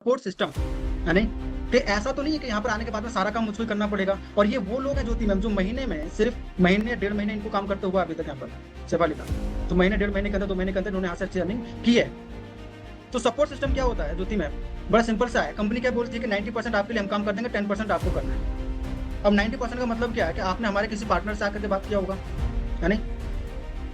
Support system, यानी कि ऐसा तो नहीं है कि यहाँ पर आने के बाद में सारा काम मुझको ही करना पड़ेगा। और ये वो लोग हैं ज्योति मैम जो महीने में सिर्फ महीने 1.5 महीने इनको काम करते हुआ अभी तक यहाँ पर शेफाली का, तो महीने 1.5 महीने के अंदर 2 महीने के अंदर उन्होंने यहाँ से अच्छी अर्निंग की है। तो सपोर्ट सिस्टम क्या होता है ज्योति मैम, बड़ा सिंपल सा है। कंपनी क्या बोलती है कि 90% आपके लिए हम काम कर देंगे, 10% आपको करना है। अब 90% का मतलब क्या है कि आपने हमारे किसी पार्टनर से आकर के बात किया होगा, यानी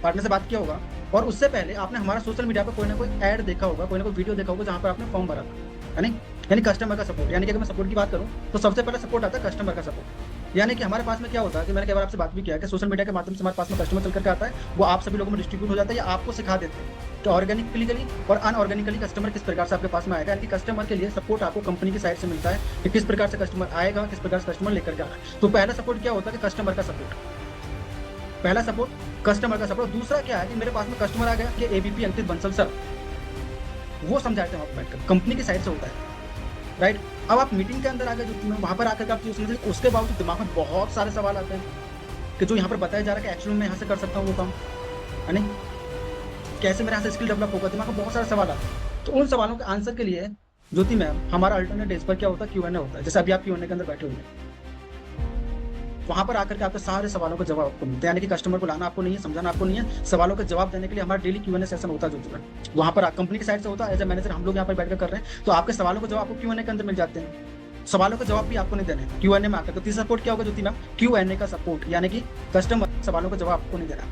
पार्टनर से बात किया होगा, और उससे पहले आपने हमारा सोशल मीडिया पर कोई ना कोई ऐड देखा होगा, कोई ना कोई वीडियो देखा होगा जहाँ पर आपने फॉर्म भरा था, यानी यानी कस्टमर का सपोर्ट। यानी कि अगर मैं सपोर्ट की बात करूँ तो सबसे पहले सपोर्ट आता है कस्टमर का सपोर्ट। यानी कि हमारे पास में क्या होता है कि मैंने कई बार आपसे बात भी किया है कि सोशल मीडिया के माध्यम से हमारे पास में कस्टमर चल करके आता है, वो आप सभी लोगों में डिस्ट्रीब्यूट हो जाता है या आपको सिखा देते हैं कि ऑर्गेनिकली और अनऑर्गेनिकली कस्टमर किस प्रकार से आपके पास में आएगा। यानी कि कस्टमर के लिए सपोर्ट आपको कंपनी की साइड से मिलता है कि किस प्रकार से कस्टमर आएगा, किस प्रकार से कस्टमर लेकर के आना है। तो पहला सपोर्ट क्या होता है कि कस्टमर का सपोर्ट, पहला सपोर्ट कस्टमर का सपोर्ट। दूसरा क्या है कि मेरे पास में कस्टमर आ गया कि एबीपी अंकित बंसल सर, वो समझाते हैं आपको बैठकर, कंपनी की साइड से होता है, राइट। अब आप मीटिंग के अंदर आ गए जो वहां पर आकर आप चीज समझे, उसके बावजूद दिमाग में बहुत सारे सवाल आते हैं कि जो यहाँ पर बताया जा रहा है कि एक्चुअली मैं यहाँ से कर सकता हूँ वो काम, यानी कैसे मेरे यहाँ से स्किल डेवलप होगा। दिमाग में बहुत सारे सवाल आते हैं। तो उन सवालों के आंसर के लिए ज्योति मैम हमारा अल्टरनेट डेज पर क्या होता है, Q&A होता है। जैसे अभी आप Q&A के अंदर बैठे हुए हैं, वहां पर आकर के आपके सारे सवालों का जवाब आपको मिलता है। यानी कि कस्टमर को लाना आपको नहीं है, समझाना आपको नहीं है, सवालों के जवाब देने के लिए हमारा डेली Q&A सेशन होता है जो तुरंत वहां पर कंपनी की साइड से होता है। एज ए मैनेजर हम लोग यहाँ पर बैठकर कर रहे हैं, तो आपके सवालों के जवाब आपको Q&A के अंदर मिल जाते हैं। सवालों के जवाब भी आपको नहीं देने Q&A में आकर। तो तीसरा सपोर्ट क्या होगा ज्योति मैम, Q&A का सपोर्ट, यानी कि कस्टमर सवालों का जवाब आपको नहीं देना।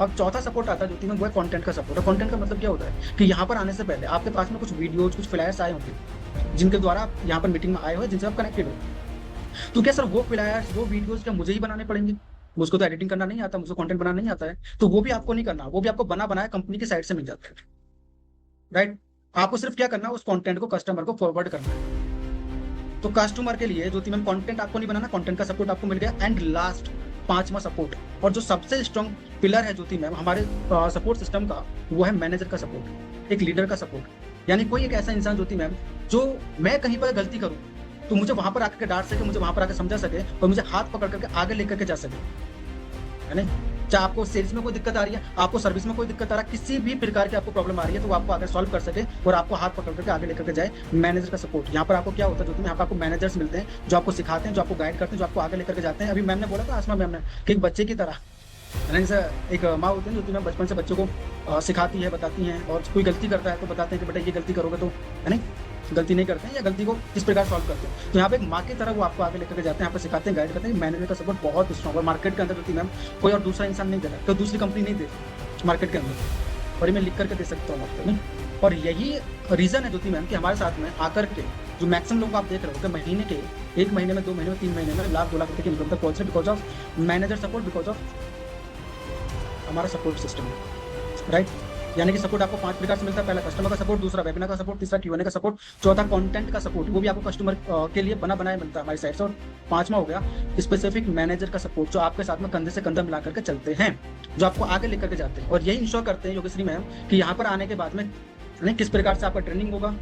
अब चौथा सपोर्ट आता है ज्योति मैम, वो है कंटेंट का सपोर्ट। और कंटेंट का मतलब क्या होता है कि यहाँ पर आने से पहले आपके पास में कुछ वीडियोज, कुछ फ्लैयर्स आए होंगे जिनके द्वारा आप यहाँ पर मीटिंग में आए हो, जिनसे आप कनेक्टेड हो। तो क्या सर वो फ्लैयर्स, वो वीडियोस क्या मुझे ही बनाने पड़ेंगे? मुझको तो एडिटिंग करना नहीं आता, मुझको कंटेंट बनाना नहीं आता है, तो वो भी आपको नहीं करना, वो भी आपको बना बनाया कंपनी की साइड से मिल जाता है, राइट। आपको सिर्फ क्या करना है, उस कंटेंट को कस्टमर को फॉरवर्ड करना है। तो कस्टमर के लिए ज्योति मैम कंटेंट आपको नहीं बनाना, कंटेंट का सपोर्ट आपको मिल गया। एंड लास्ट पांचवा सपोर्ट, और जो सबसे स्ट्रॉन्ग पिलर है ज्योति मैम हमारे सपोर्ट सिस्टम का, वो है मैनेजर का सपोर्ट, एक लीडर का सपोर्ट। यानी कोई एक ऐसा इंसान ज्योति मैम जो मैं कहीं पर गलती करूं तो मुझे वहां पर आकर के डांट सके, मुझे वहां पर आकर समझा सके और मुझे हाथ पकड़ करके आगे लेकर के जा सके, है ना। चाहे आपको सेल्स में कोई दिक्कत आ रही है, आपको सर्विस में कोई दिक्कत आ रहा है, किसी भी प्रकार की आपको प्रॉब्लम आ रही है, तो वो आपको आगे सॉल्व कर सके और आपको हाथ पकड़ करके आगे लेकर के जाए। मैनेजर का सपोर्ट, यहाँ पर आपको क्या होता है ज्योति, यहाँ पर आपको मैनेजर्स मिलते हैं जो आपको सिखाते हैं, जो आपको गाइड करते हैं, जो आपको आगे लेकर के जाते हैं। अभी मैम ने बोला था, आसमा मैम ने, कि एक बच्चे की तरह, जैसे एक माँ होती है जो मैम बचपन से बच्चों को सिखाती है, बताती हैं, और कोई गलती करता है तो बताते हैं कि बेटा ये गलती करोगे तो, है नहीं, गलती नहीं करते हैं, या गलती को किस प्रकार सॉल्व करते हैं। तो यहाँ पे एक माँ की तरह वो आपको आगे लेकर के जाते हैं, यहाँ पे सिखाते हैं, गाइड करते हैं। मैनेजर का सपोर्ट बहुत स्ट्रॉन्ग, और मार्केट के अंदर होती है मैम, कोई और दूसरा इंसान नहीं दे रहा, तो दूसरी कंपनी नहीं दे मार्केट के अंदर, और ये मैं लिख करके दे सकता हूँ आपको, नहीं। और यही रीजन है ज्योति मैम कि हमारे साथ में आकर के जो मैक्सिमम लोग आप देख रहे हो कि महीने के 1 महीने में, 2 महीने में, 3 महीने में लाख 2 लाख रुपए की इनकम तक पहुंच रहे, because of manager support, because of हमारा सपोर्ट सिस्टम है, राइट। यानी कि सपोर्ट आपको 5 प्रकार से मिलता है। पहला कस्टमर का सपोर्ट, दूसरा वेबिनार का सपोर्ट, तीसरा Q&A का सपोर्ट, चौथा कंटेंट का सपोर्ट, वो भी आपको कस्टमर के लिए बना बनाया मिलता है हमारी साइड से, और पांचवा हो गया स्पेसिफिक मैनेजर का सपोर्ट, जो आपके साथ में कंधे से कंधा मिला करके चलते हैं, जो आपको आगे लेकर के जाते हैं। और यही इंश्योर करते हैं योगेश्वरी मैम कि यहाँ पर आने के बाद में किस प्रकार से आपका ट्रेनिंग होगा,